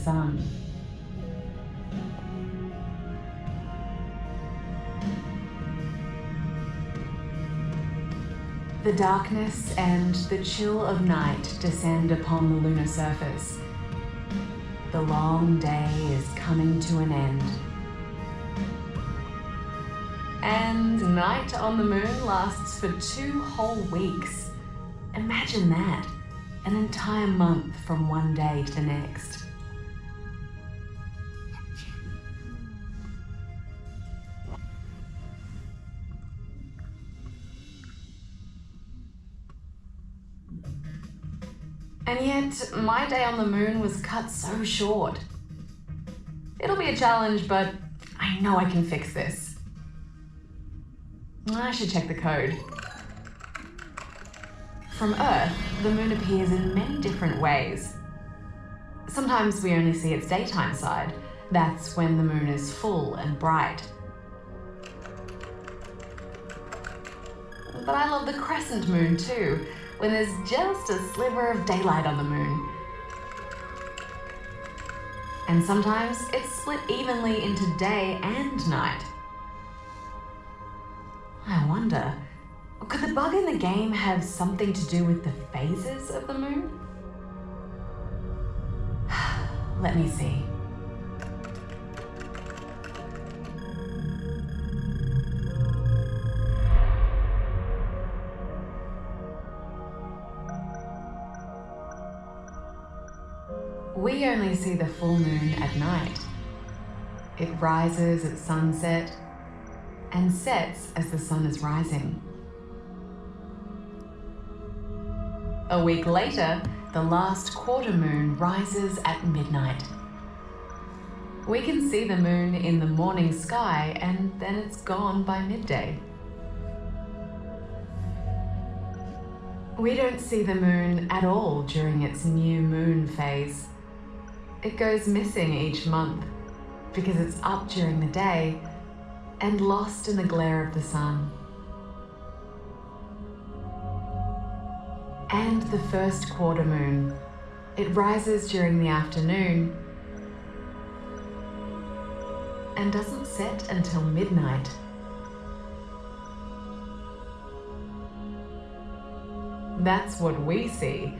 sun. The darkness and the chill of night descend upon the lunar surface. The long day is coming to an end. And night on the moon lasts for 2 whole weeks. Imagine that, an entire month from one day to the next. And yet, my day on the moon was cut so short. It'll be a challenge, but I know I can fix this. I should check the code. From Earth, the moon appears in many different ways. Sometimes we only see its daytime side. That's when the moon is full and bright. But I love the crescent moon too, when there's just a sliver of daylight on the moon. And sometimes it's split evenly into day and night. I wonder, could the bug in the game have something to do with the phases of the moon? Let me see. We only see the full moon at night. It rises at sunset and sets as the sun is rising. A week later, the last quarter moon rises at midnight. We can see the moon in the morning sky, and then it's gone by midday. We don't see the moon at all during its new moon phase. It goes missing each month because it's up during the day and lost in the glare of the sun. And the first quarter moon, it rises during the afternoon and doesn't set until midnight. That's what we see,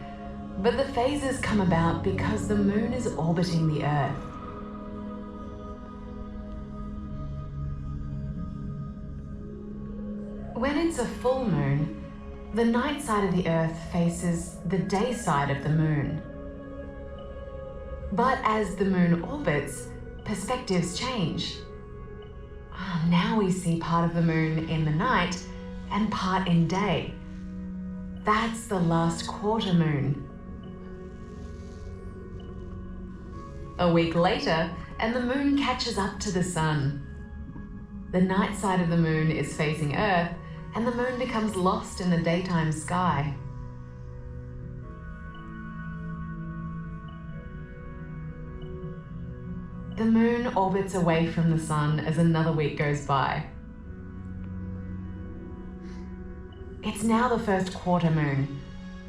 but the phases come about because the moon is orbiting the Earth. When it's a full moon, the night side of the Earth faces the day side of the moon. But as the moon orbits, perspectives change. Now we see part of the moon in the night and part in day. That's the last quarter moon. A week later, and the moon catches up to the sun. The night side of the moon is facing Earth, and the moon becomes lost in the daytime sky. The moon orbits away from the sun as another week goes by. It's now the first quarter moon.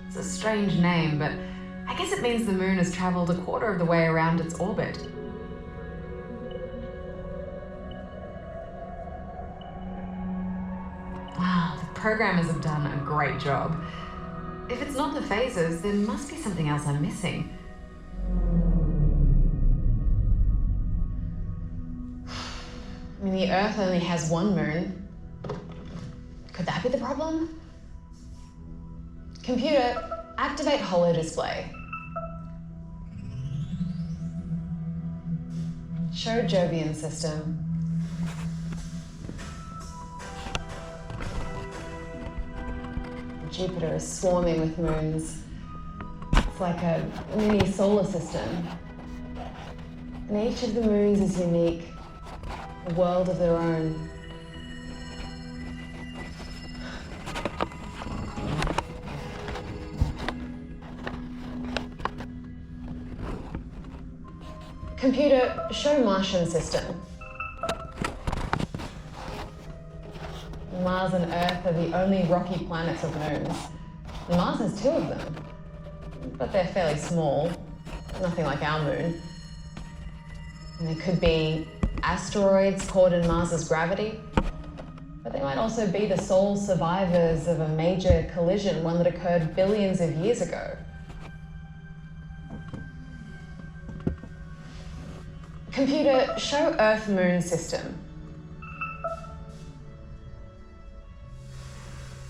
It's a strange name, but I guess it means the moon has traveled a quarter of the way around its orbit. Wow, the programmers have done a great job. If it's not the phases, there must be something else I'm missing. I mean, the Earth only has one moon. Could that be the problem? Computer, activate holo display. Show Jovian system. Jupiter is swarming with moons. It's like a mini solar system. And each of the moons is unique, a world of their own. Computer, show Martian system. Mars and Earth are the only rocky planets with moons. Mars has 2 of them, but they're fairly small, nothing like our moon. And there could be asteroids caught in Mars's gravity, but they might also be the sole survivors of a major collision, one that occurred billions of years ago. Computer, show Earth-Moon system.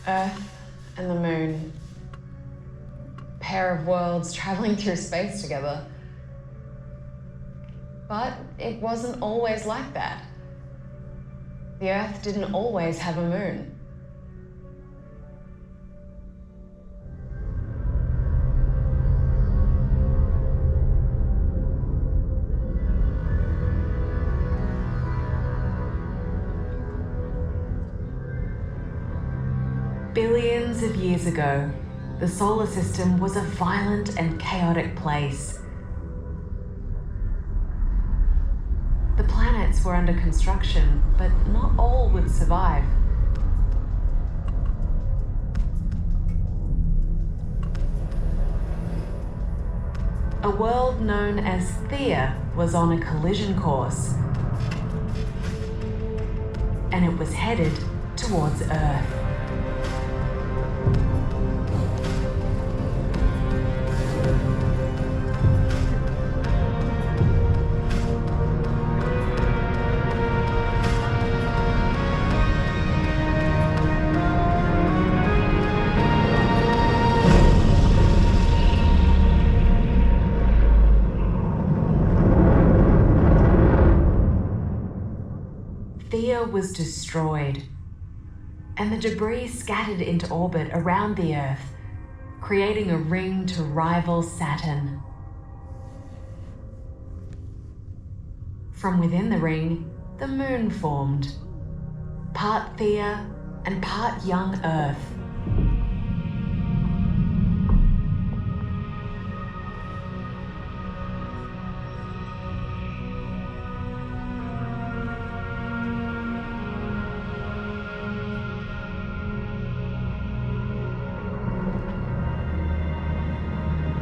Earth and the Moon. Pair of worlds traveling through space together. But it wasn't always like that. The Earth didn't always have a moon. Billions of years ago, the solar system was a violent and chaotic place. The planets were under construction, but not all would survive. A world known as Theia was on a collision course, and it was headed towards Earth. Theia was destroyed, and the debris scattered into orbit around the Earth, creating a ring to rival Saturn. From within the ring, the Moon formed, part Theia and part young Earth.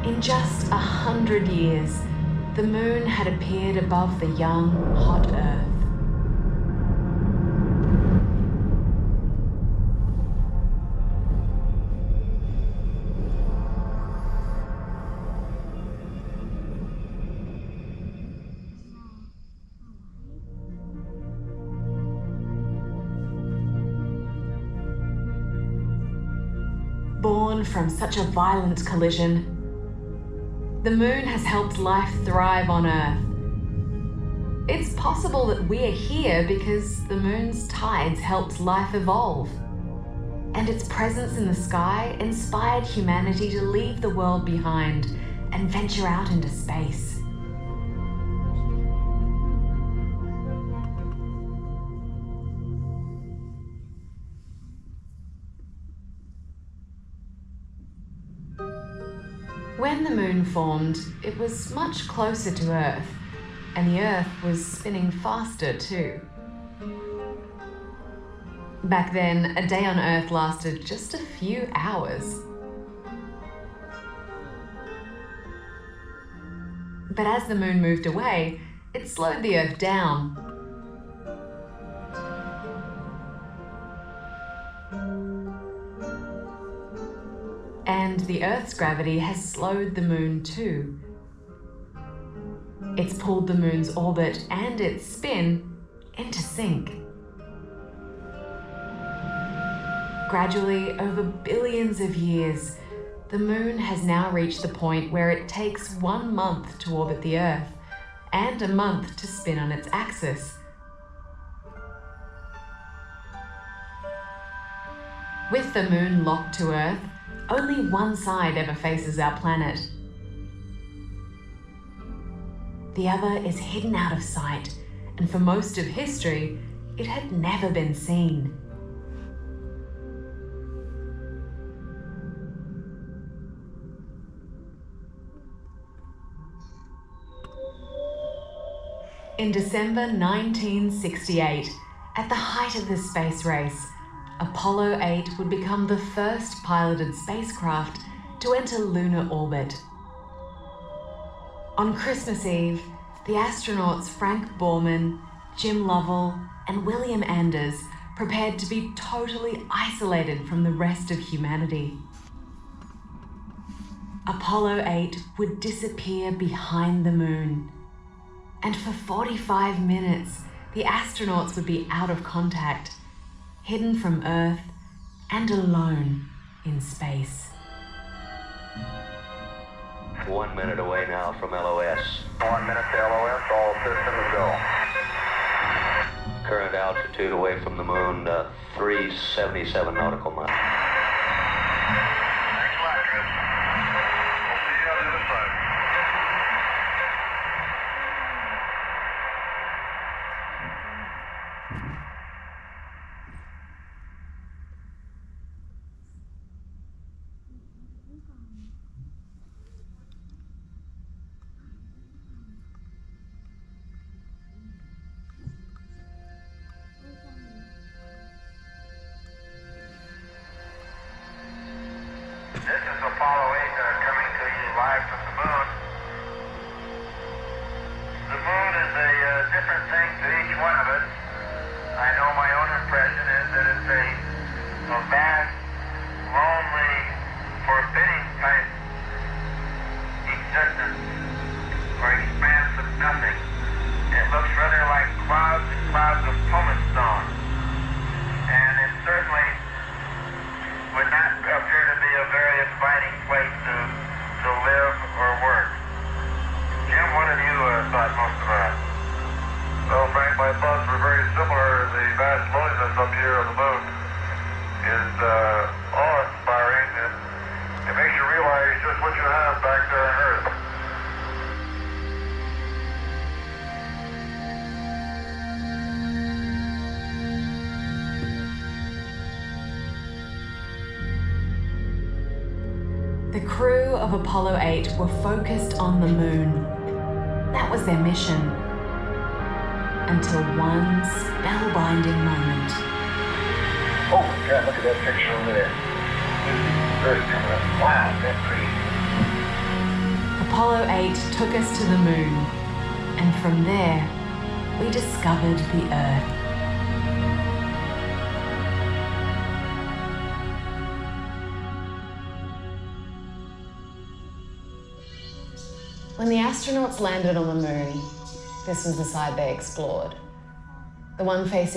In just 100 years, the Moon had appeared above the young, hot Earth. Born from such a violent collision, the Moon has helped life thrive on Earth. It's possible that we are here because the Moon's tides helped life evolve, and its presence in the sky inspired humanity to leave the world behind and venture out into space. When the Moon formed, it was much closer to Earth, and the Earth was spinning faster too. Back then, a day on Earth lasted just a few hours. But as the Moon moved away, it slowed the Earth down. And the Earth's gravity has slowed the Moon too. It's pulled the Moon's orbit and its spin into sync. Gradually, over billions of years, the Moon has now reached the point where it takes 1 month to orbit the Earth and a month to spin on its axis. With the Moon locked to Earth, only one side ever faces our planet. The other is hidden out of sight, and for most of history, it had never been seen. In December 1968, at the height of the space race, Apollo 8 would become the first piloted spacecraft to enter lunar orbit. On Christmas Eve, the astronauts Frank Borman, Jim Lovell, and William Anders prepared to be totally isolated from the rest of humanity. Apollo 8 would disappear behind the moon, and for 45 minutes, the astronauts would be out of contact, hidden from Earth, and alone in space. 1 minute away now from LOS. 1 minute to LOS, all systems go. Current altitude away from the moon, 377 nautical miles. Thanks a lot, Chris. We'll see you on the other side. This is Apollo 8 coming to you live from the moon. The moon is a different thing to each one of us. I know my own impression is that it's a vast, lonely, forbidding type existence or expanse of nothing. It looks rather like clouds and clouds of pumice stone. And it certainly would not appear to be a very inviting place to live or work. Jim, what have you thought most about? Well, Frank, my thoughts were very similar. The vast loneliness up here on the moon is awe-inspiring, and it makes you realize just what you have back there on Earth. The crew of Apollo 8 were focused on the moon. That was their mission. Until one spellbinding moment. Oh my God, look at that picture over there. Earth coming up. Wow, that's pretty. Apollo 8 took us to the moon, and from there, we discovered the Earth. When the astronauts landed on the moon, this was the side they explored. The one facing